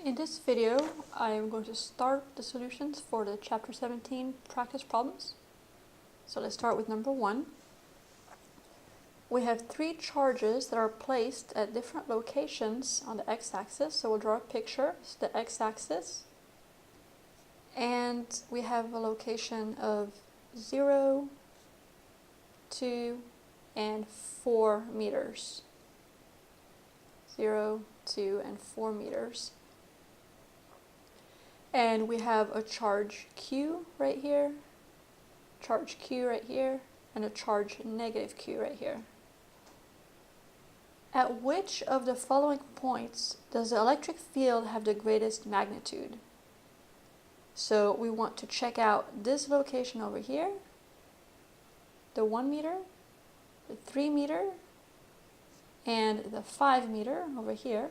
In this video, I am going to start the solutions for the Chapter 17 practice problems. So let's start with number 1. We have 3 charges that are placed at different locations on the x-axis. So we'll draw a picture. It's the x-axis. And we have a location of 0, 2, and 4 meters. 0, 2, and 4 meters. And we have a charge Q right here, charge Q right here, and a charge negative Q right here. At which of the following points does the electric field have the greatest magnitude? So we want to check out this location over here, the 1 meter, the 3 meter, and the 5 meter over here.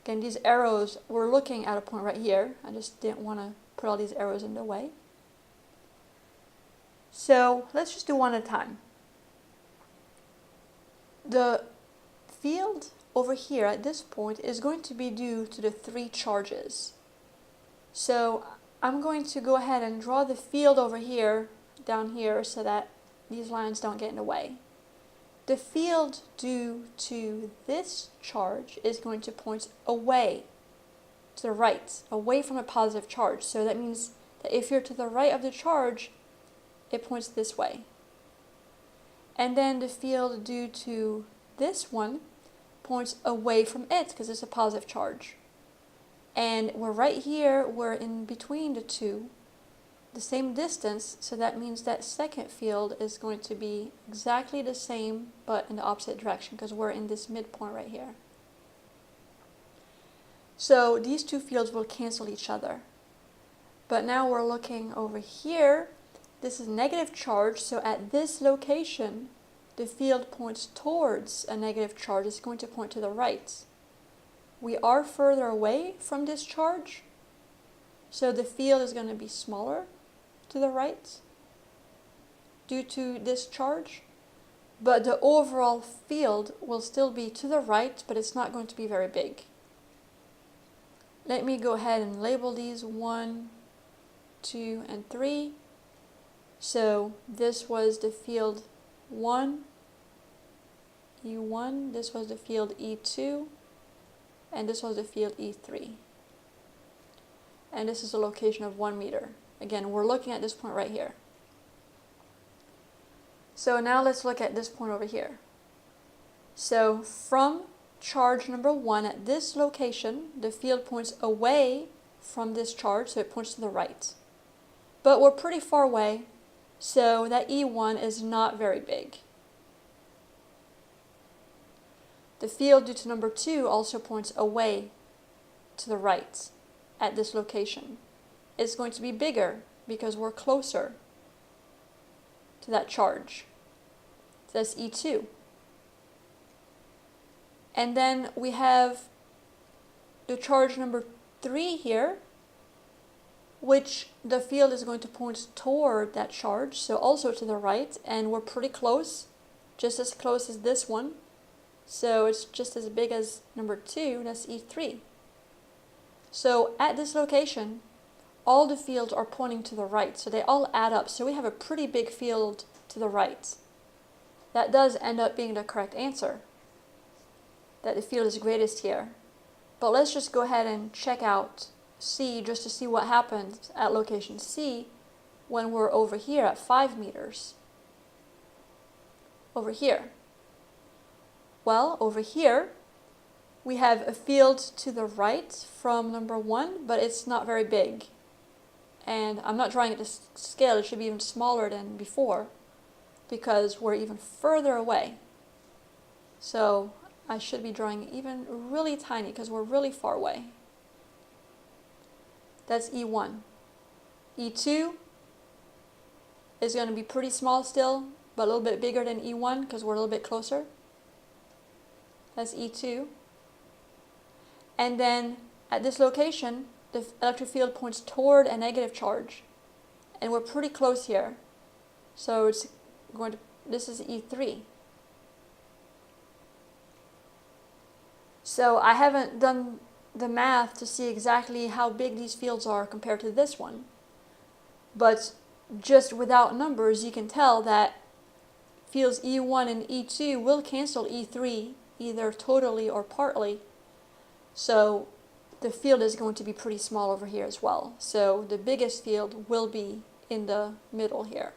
Again, these arrows, we're looking at a point right here. I just didn't want to put all these arrows in the way. So let's just do one at a time. The field over here at this point is going to be due to the 3 charges. So I'm going to go ahead and draw the field over here, down here, so that these lines don't get in the way. The field due to this charge is going to point away to the right, away from a positive charge. So that means that if you're to the right of the charge, it points this way. And then the field due to this one points away from it because it's a positive charge. And we're right here, we're in between the two, the same distance, so that means that second field is going to be exactly the same but in the opposite direction because we're in this midpoint right here. So these two fields will cancel each other. But now we're looking over here. This is negative charge, so at this location the field points towards a negative charge. It's going to point to the right. We are further away from this charge, so the field is going to be smaller to the right due to this charge, but the overall field will still be to the right, but it's not going to be very big. Let me go ahead and label these 1, 2, and 3. So this was the field 1, E1, this was the field E2, and this was the field E3. And this is a location of 1 meter. Again, we're looking at this point right here. So now let's look at this point over here. So from charge number 1 at this location, the field points away from this charge, so it points to the right. But we're pretty far away, so that E1 is not very big. The field due to number 2 also points away to the right at this location. It's going to be bigger because we're closer to that charge. So that's E2. And then we have the charge number 3 here, which the field is going to point toward that charge, so also to the right, and we're pretty close, just as close as this one. So it's just as big as number 2, that's E3. So at this location, all the fields are pointing to the right, so they all add up. So we have a pretty big field to the right. That does end up being the correct answer, that the field is greatest here. But let's just go ahead and check out C just to see what happens at location C when we're over here at 5 meters. Over here. Well, over here, we have a field to the right from number 1, but it's not very big. And I'm not drawing it to scale, it should be even smaller than before because we're even further away. So I should be drawing even really tiny because we're really far away. That's E1. E2 is going to be pretty small still, but a little bit bigger than E1 because we're a little bit closer. That's E2. And then at this location, the electric field points toward a negative charge, and we're pretty close here. So it's going to, this is E3. So I haven't done the math to see exactly how big these fields are compared to this one. But just without numbers, you can tell that fields E1 and E2 will cancel E3 either totally or partly. So the field is going to be pretty small over here as well. So the biggest field will be in the middle here.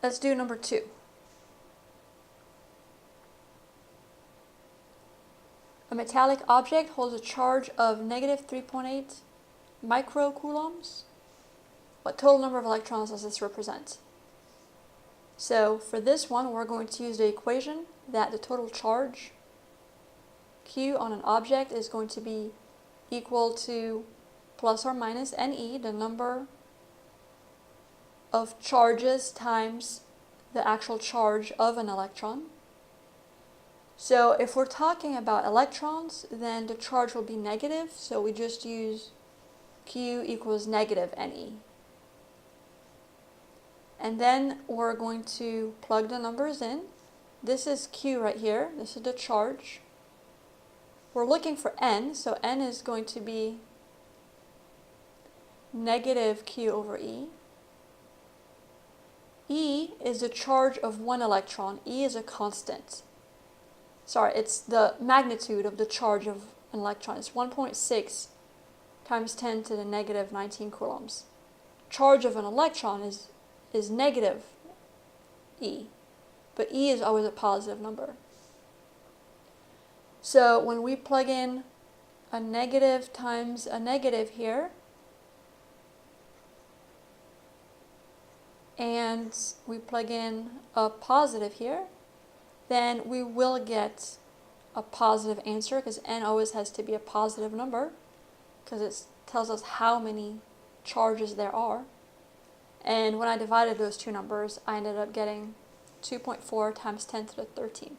Let's do number 2. A metallic object holds a charge of negative 3.8 microcoulombs. What total number of electrons does this represent? So for this one, we're going to use the equation that the total charge Q on an object is going to be equal to plus or minus NE, the number of charges times the actual charge of an electron. So if we're talking about electrons, then the charge will be negative, so we just use Q equals negative NE. And then we're going to plug the numbers in. This is Q right here, this is the charge. We're looking for N, so N is going to be negative Q over E. E is the charge of one electron. E is a constant. Sorry, it's the magnitude of the charge of an electron. It's 1.6 times 10 to the negative 19 coulombs. Charge of an electron is negative E, but E is always a positive number. So when we plug in a negative times a negative here, and we plug in a positive here, then we will get a positive answer, because N always has to be a positive number, because it tells us how many charges there are. And when I divided those two numbers, I ended up getting 2.4 times 10 to the 13th.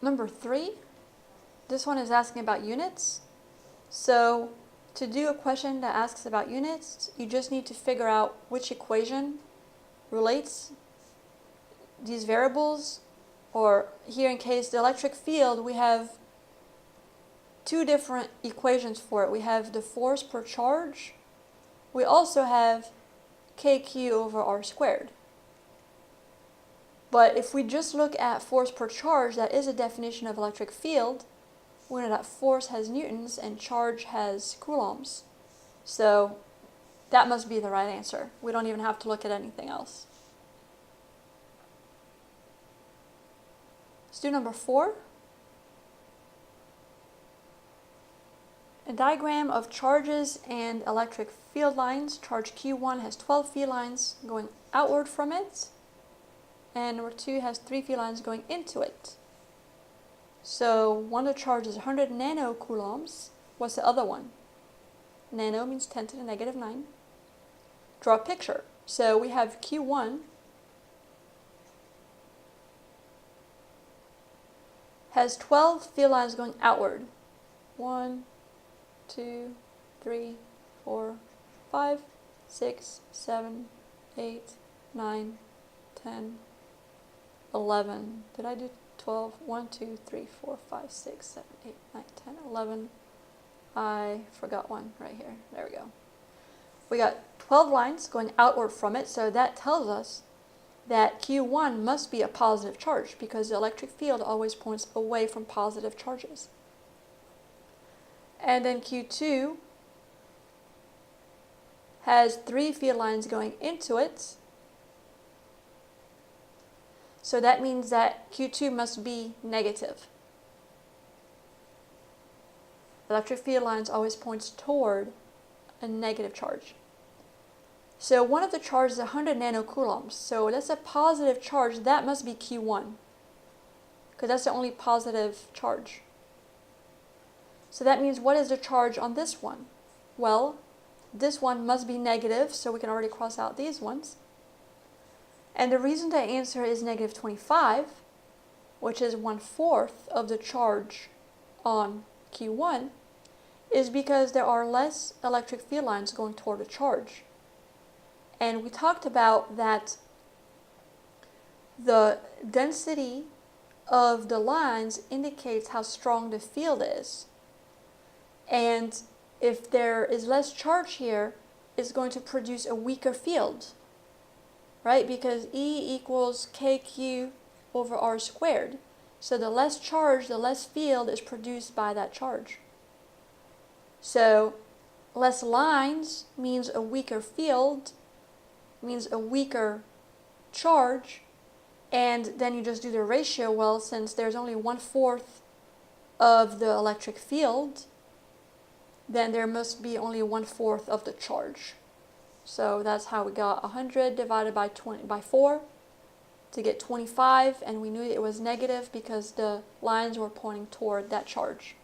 Number 3, this one is asking about units. So to do a question that asks about units, you just need to figure out which equation relates these variables, or here in case the electric field, we have two different equations for it. We have the force per charge. We also have kq over r squared. But if we just look at force per charge, that is a definition of electric field. We know that force has newtons and charge has coulombs. So that must be the right answer. We don't even have to look at anything else. Let's do number 4. A diagram of charges and electric field lines. Charge Q1 has 12 field lines going outward from it, and number 2 has 3 field lines going into it. So one of the charges is 100 nanocoulombs. What's the other one? Nano means 10 to the negative 9. Draw a picture. So we have Q1 has 12 field lines going outward. 1, 2, 3, 4, 5, 6, 7, 8, 9, 10, 11. Did I do 12? 1, 2, 3, 4, 5, 6, 7, 8, 9, 10, 11. I forgot one right here. There we go. We got 12 lines going outward from it, so that tells us that Q1 must be a positive charge, because the electric field always points away from positive charges. And then Q2 has 3 field lines going into it. So that means that Q2 must be negative. Electric field lines always points toward a negative charge. So one of the charges is 100 nanocoulombs. So that's a positive charge. That must be Q1, because that's the only positive charge. So that means, what is the charge on this one? Well, this one must be negative, so we can already cross out these ones. And the reason the answer is negative 25, which is 1/4 of the charge on Q1, is because there are less electric field lines going toward the charge. And we talked about that the density of the lines indicates how strong the field is. And if there is less charge here, it's going to produce a weaker field, right? Because E equals KQ over R squared. So the less charge, the less field is produced by that charge. So less lines means a weaker field, means a weaker charge, and then you just do the ratio. Well, since there's only 1/4 of the electric field, then there must be only 1/4 of the charge. So that's how we got 100 divided by 4 to get 25, and we knew it was negative because the lines were pointing toward that charge.